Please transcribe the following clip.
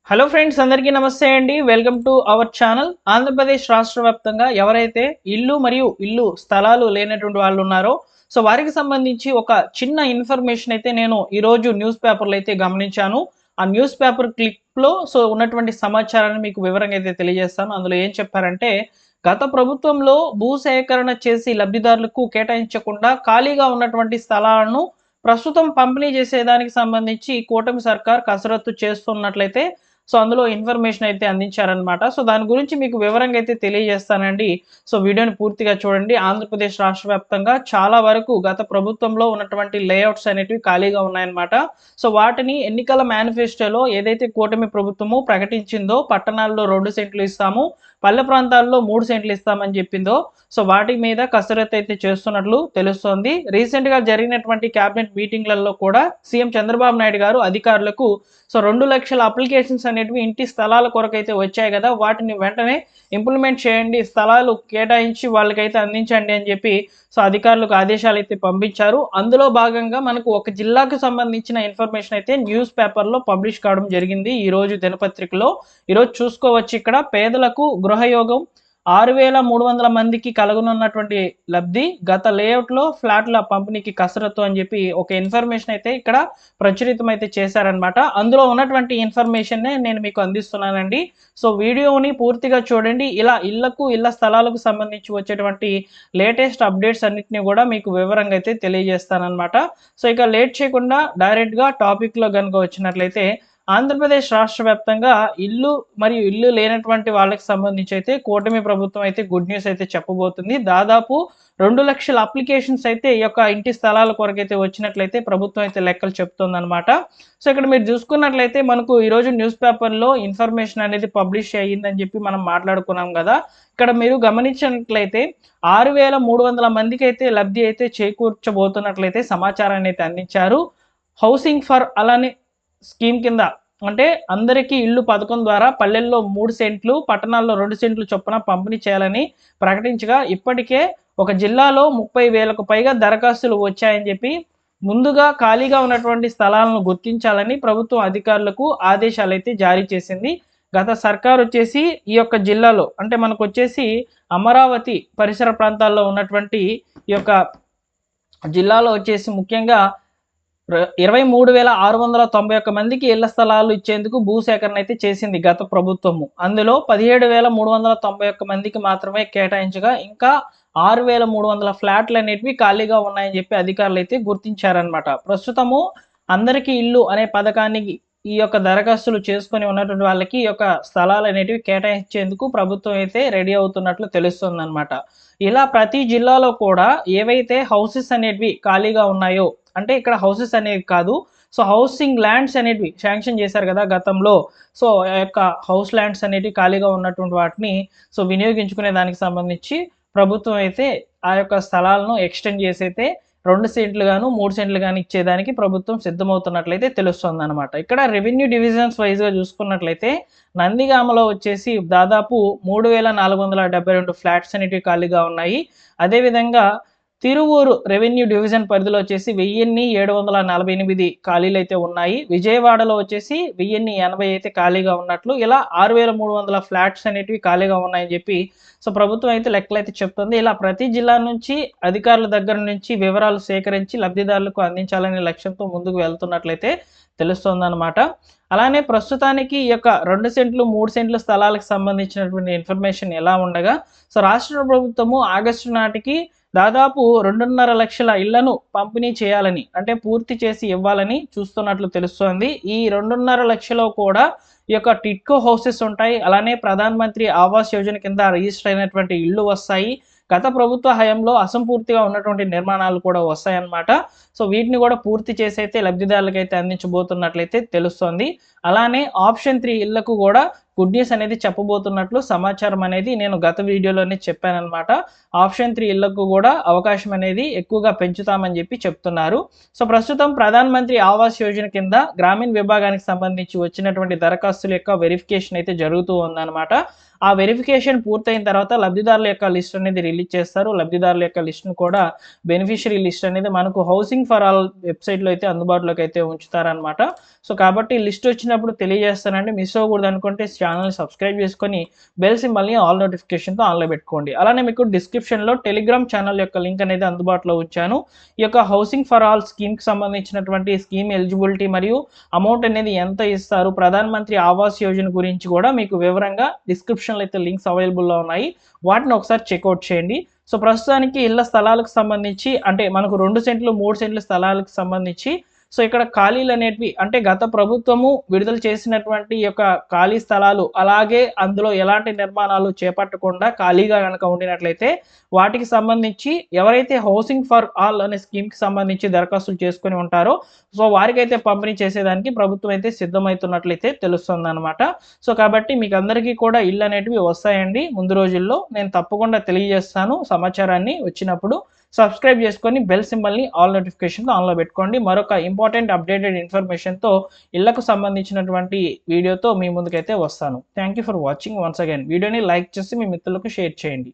Hello friends, అందరికీ నమస్తే అండి. Welcome to our channel. Andhra Pradesh రాష్ట్ర వ్యాప్తంగా ఎవరైతే ఇల్లు మరియు ఇల్లు స్థలాలు లేనటువంటి వాళ్ళు ఉన్నారో వారికి సంబంధించి ఒక చిన్న ఇన్ఫర్మేషన్ అయితే నేను ఈరోజు న్యూస్ పేపర్లో అయితే గమనించాను. ఆ న్యూస్ పేపర్ క్లిప్లో ఉన్నటువంటి సమాచారాన్ని మీకు వివరంగా అయితే తెలియజేస్తాను. అందులో ఏం చెప్పారంటే, గత ప్రభుత్వంలో భూసేకరణ చేసి లబ్ధిదారులకు కేటాయించకుండా ఖాళీగా ఉన్నటువంటి స్థలాలను ప్రస్తుతం పంపిణీ చేసేదానికి సంబంధించి కూటమి సర్కార్ కసరత్తు చేస్తున్నట్లయితే అందులో ఇన్ఫర్మేషన్ అయితే అందించారనమాట. దాని గురించి మీకు వివరంగా అయితే తెలియజేస్తానండి. వీడియోని పూర్తిగా చూడండి. ఆంధ్రప్రదేశ్ రాష్ట్ర వ్యాప్తంగా చాలా వరకు గత ప్రభుత్వంలో ఉన్నటువంటి లేఅవుట్స్ అనేటివి ఖాళీగా ఉన్నాయన్నమాట. వాటిని ఎన్నికల మేనిఫెస్టోలో ఏదైతే కూటమి ప్రభుత్వము ప్రకటించిందో, పట్టణాల్లో 2 సెంట్లు ఇస్తాము, పల్లె ప్రాంతాల్లో 3 సెంట్లు ఇస్తామని చెప్పిందో వాటి మీద కసరత్తు అయితే చేస్తున్నట్లు తెలుస్తోంది. రీసెంట్‌గా జరిగినటువంటి క్యాబినెట్ మీటింగ్‌లలో కూడా సీఎం చంద్రబాబు నాయుడు గారు అధికారులకు 2 లక్షల అప్లికేషన్స్ అనేటివి ఇంటి స్థలాల కొరకైతే వచ్చాయి కదా, వాటిని వెంటనే ఇంప్లిమెంట్ చేయండి, స్థలాలు కేటాయించి వాళ్ళకైతే అందించండి అని చెప్పి అధికారులకు ఆదేశాలు అయితే పంపించారు. అందులో భాగంగా మనకు ఒక జిల్లాకు సంబంధించిన ఇన్ఫర్మేషన్ అయితే న్యూస్ పేపర్లో పబ్లిష్ కావడం జరిగింది. ఈరోజు దినపత్రికలో ఈరోజు చూసుకోవచ్చు. ఇక్కడ పేదలకు గృహయోగం 6,300 మందికి కలగనున్నటువంటి లబ్ధి, గత లేఅవుట్లో ఫ్లాట్ల పంపిణీకి కసరత్తు అని చెప్పి ఒక ఇన్ఫర్మేషన్ అయితే ఇక్కడ ప్రచురితం అయితే చేశారనమాట. అందులో ఉన్నటువంటి ఇన్ఫర్మేషన్నే నేను మీకు అందిస్తున్నానండి. వీడియోని పూర్తిగా చూడండి. ఇలా ఇళ్ల స్థలాలకు సంబంధించి వచ్చేటువంటి లేటెస్ట్ అప్డేట్స్ అన్నిటిని కూడా మీకు వివరంగా అయితే తెలియజేస్తానన్నమాట. ఇక లేట్ చేయకుండా డైరెక్ట్గా టాపిక్లో కనుక వచ్చినట్లయితే, ఆంధ్రప్రదేశ్ రాష్ట్ర వ్యాప్తంగా ఇల్లు మరియు ఇల్లు లేనటువంటి వాళ్ళకి సంబంధించి అయితే కూటమి ప్రభుత్వం అయితే గుడ్ న్యూస్ అయితే చెప్పబోతుంది. దాదాపు 2 లక్షల అప్లికేషన్స్ అయితే ఈ యొక్క ఇంటి స్థలాల కొరకైతే వచ్చినట్లయితే ప్రభుత్వం అయితే లెక్కలు చెప్తుందన్నమాట. ఇక్కడ మీరు చూసుకున్నట్లయితే మనకు ఈరోజు న్యూస్ పేపర్లో ఇన్ఫర్మేషన్ అనేది పబ్లిష్ అయ్యిందని చెప్పి మనం మాట్లాడుకున్నాం కదా. ఇక్కడ మీరు గమనించినట్లయితే 6,300 మందికి అయితే లబ్ధి అయితే చేకూర్చబోతున్నట్లయితే సమాచారాన్ని అయితే అందించారు. హౌసింగ్ ఫర్ అలానే స్కీమ్ కింద, అంటే అందరికీ ఇల్లు పథకం ద్వారా పల్లెల్లో 3 సెంట్లు, పట్టణాల్లో 2 సెంట్లు చొప్పున పంపిణీ చేయాలని ప్రకటించగా, ఇప్పటికే ఒక జిల్లాలో 30,000కు పైగా దరఖాస్తులు వచ్చాయని చెప్పి ముందుగా ఖాళీగా ఉన్నటువంటి స్థలాలను గుర్తించాలని ప్రభుత్వం అధికారులకు ఆదేశాలు అయితే జారీ చేసింది. గత సర్కార్ వచ్చేసి ఈ యొక్క జిల్లాలో, అంటే మనకు వచ్చేసి అమరావతి పరిసర ప్రాంతాల్లో ఉన్నటువంటి ఈ యొక్క జిల్లాలో వచ్చేసి ముఖ్యంగా 23,691 మందికి ఇళ్ల స్థలాలు ఇచ్చేందుకు భూసేకరణ అయితే చేసింది గత ప్రభుత్వము. అందులో 17,391 మందికి మాత్రమే కేటాయించగా, ఇంకా 6,300 ఫ్లాట్లు అనేటివి ఖాళీగా ఉన్నాయని చెప్పి అధికారులు అయితే గుర్తించారనమాట. ప్రస్తుతము అందరికీ ఇల్లు అనే పథకానికి ఈ యొక్క దరఖాస్తులు చేసుకొని ఉన్నటువంటి వాళ్ళకి ఈ యొక్క స్థలాలు అనేటివి కేటాయించేందుకు ప్రభుత్వం అయితే రెడీ అవుతున్నట్లు తెలుస్తుందన్నమాట. ఇలా ప్రతి జిల్లాలో కూడా ఏవైతే హౌసెస్ అనేటివి ఖాళీగా ఉన్నాయో, అంటే ఇక్కడ హౌసెస్ అనేవి కాదు, హౌసింగ్ ల్యాండ్స్ అనేటివి శాంక్షన్ చేశారు కదా గతంలో. ఆ యొక్క హౌస్ ల్యాండ్స్ అనేటివి ఖాళీగా ఉన్నటువంటి వాటిని వినియోగించుకునే దానికి సంబంధించి ప్రభుత్వం అయితే ఆ యొక్క స్థలాలను ఎక్స్టెండ్ చేసి అయితే 2 సెంట్లు గాను 3 సెంట్లు గాను ఇచ్చేదానికి ప్రభుత్వం సిద్ధమవుతున్నట్లయితే తెలుస్తుంది అనమాట. ఇక్కడ రెవెన్యూ డివిజన్స్ వైజ్గా చూసుకున్నట్లయితే నందిగామలో వచ్చేసి దాదాపు 3,472 ఫ్లాట్స్ అనేటివి ఖాళీగా ఉన్నాయి. అదేవిధంగా తిరువూరు రెవెన్యూ డివిజన్ పరిధిలో వచ్చేసి 1,748 ఖాళీలు అయితే ఉన్నాయి. విజయవాడలో వచ్చేసి 1,080 అయితే ఖాళీగా ఉన్నట్లు, ఇలా 6,300 ఫ్లాట్స్ అనేటివి ఖాళీగా ఉన్నాయని చెప్పి ప్రభుత్వం అయితే లెక్కలు అయితే చెప్తుంది. ఇలా ప్రతి జిల్లా నుంచి అధికారుల దగ్గర నుంచి వివరాలు సేకరించి లబ్ధిదారులకు అందించాలనే లక్ష్యంతో ముందుకు వెళ్తున్నట్లయితే తెలుస్తోందన్నమాట. అలానే ప్రస్తుతానికి ఈ యొక్క 2 సెంట్లు 3 సెంట్ల స్థలాలకు సంబంధించినటువంటి ఇన్ఫర్మేషన్ ఎలా ఉండగా, రాష్ట్ర ప్రభుత్వము ఆగస్టు నాటికి దాదాపు 2.5 లక్షల ఇళ్లను పంపిణీ చేయాలని, అంటే పూర్తి చేసి ఇవ్వాలని చూస్తున్నట్లు తెలుస్తోంది. ఈ 2.5 లక్షలో కూడా ఈ యొక్క టిట్కో హౌసెస్ ఉంటాయి. అలానే ప్రధాన మంత్రి ఆవాస్ యోజన కింద రిజిస్టర్ అయినటువంటి ఇళ్ళు వస్తాయి. గత ప్రభుత్వ హయాంలో అసంపూర్తిగా ఉన్నటువంటి నిర్మాణాలు కూడా వస్తాయన్నమాట. వీటిని కూడా పూర్తి చేసి అయితే లబ్ధిదారులకు అయితే అందించబోతున్నట్లయితే తెలుస్తోంది. అలానే ఆప్షన్ 3 ఇళ్లకు కూడా గుడ్ న్యూస్ అనేది చెప్పబోతున్నట్లు సమాచారం అనేది నేను గత వీడియోలోనే చెప్పానన్నమాట. ఆప్షన్ 3 ఇళ్లకు కూడా అవకాశం అనేది ఎక్కువగా పెంచుతామని చెప్పి చెప్తున్నారు. సో ప్రస్తుతం ప్రధాన మంత్రి ఆవాస్ యోజన కింద గ్రామీణ విభాగానికి సంబంధించి వచ్చినటువంటి దరఖాస్తుల యొక్క వెరిఫికేషన్ అయితే జరుగుతూ ఉందన్నమాట. ఆ వెరిఫికేషన్ పూర్తయిన తర్వాత లబ్ధిదారుల యొక్క లిస్ట్ అనేది రిలీజ్ చేస్తారు. లబ్ధిదారుల యొక్క లిస్ట్ను కూడా బెనిఫిషరీ లిస్ట్ అనేది మనకు హౌసింగ్ ఫర్ ఆల్ వెబ్సైట్లో అయితే అందుబాటులోకి అయితే ఉంచుతారనమాట. సో కాబట్టి లిస్ట్ వచ్చినప్పుడు తెలియజేస్తానండి. మిస్ అవ్వకూడదు అనుకుంటే ఛానల్ని సబ్స్క్రైబ్ చేసుకొని బెల్ సింబల్ని ఆల్ నోటిఫికేషన్తో ఆన్లో పెట్టుకోండి. అలానే మీకు డిస్క్రిప్షన్లో టెలిగ్రామ్ ఛానల్ యొక్క లింక్ అనేది అందుబాటులో ఉంచాను. ఈ యొక్క హౌసింగ్ ఫర్ ఆల్ స్కీమ్కి సంబంధించినటువంటి స్కీమ్ ఎలిజిబిలిటీ మరియు అమౌంట్ అనేది ఎంత ఇస్తారు, ప్రధాన మంత్రి ఆవాస్ యోజన గురించి కూడా మీకు వివరంగా డిస్క్రిప్షన్లో అయితే లింక్స్ అవైలబుల్లో ఉన్నాయి. వాటిని ఒకసారి చెక్అవుట్ చేయండి. సో ప్రస్తుతానికి ఇళ్ల స్థలాలకు సంబంధించి అంటే మనకు 2 సెంట్లు 3 సెంట్ల స్థలాలకు సంబంధించి సో ఇక్కడ ఖాళీలు అనేటివి అంటే గత ప్రభుత్వము విడుదల చేసినటువంటి యొక్క ఖాళీ స్థలాలు అలాగే అందులో ఎలాంటి నిర్మాణాలు చేపట్టకుండా ఖాళీగా కనుక ఉండినట్లయితే వాటికి సంబంధించి ఎవరైతే హౌసింగ్ ఫర్ ఆల్ అనే స్కీమ్కి సంబంధించి దరఖాస్తులు చేసుకొని ఉంటారో సో వారికైతే పంపిణీ చేసేదానికి ప్రభుత్వం అయితే సిద్ధమవుతున్నట్లయితే తెలుస్తుంది అనమాట. సో కాబట్టి మీకు అందరికీ కూడా ఇల్లు అనేటివి వస్తాయండి. ముందు రోజుల్లో నేను తప్పకుండా తెలియజేస్తాను సమాచారాన్ని వచ్చినప్పుడు. సబ్స్క్రైబ్ చేసుకొని బెల్ సింబల్ని ఆల్ నోటిఫికేషన్ ఆన్లో పెట్టుకోండి. మరొక ఇంపార్టెంట్ అప్డేటెడ్ ఇన్ఫర్మేషన్తో ఇళ్లకు సంబంధించినటువంటి వీడియోతో మీ ముందుకైతే వస్తాను. Thank you for watching once again. వీడియోని లైక్ చేసి మీ మిత్రులకు షేర్ చేయండి.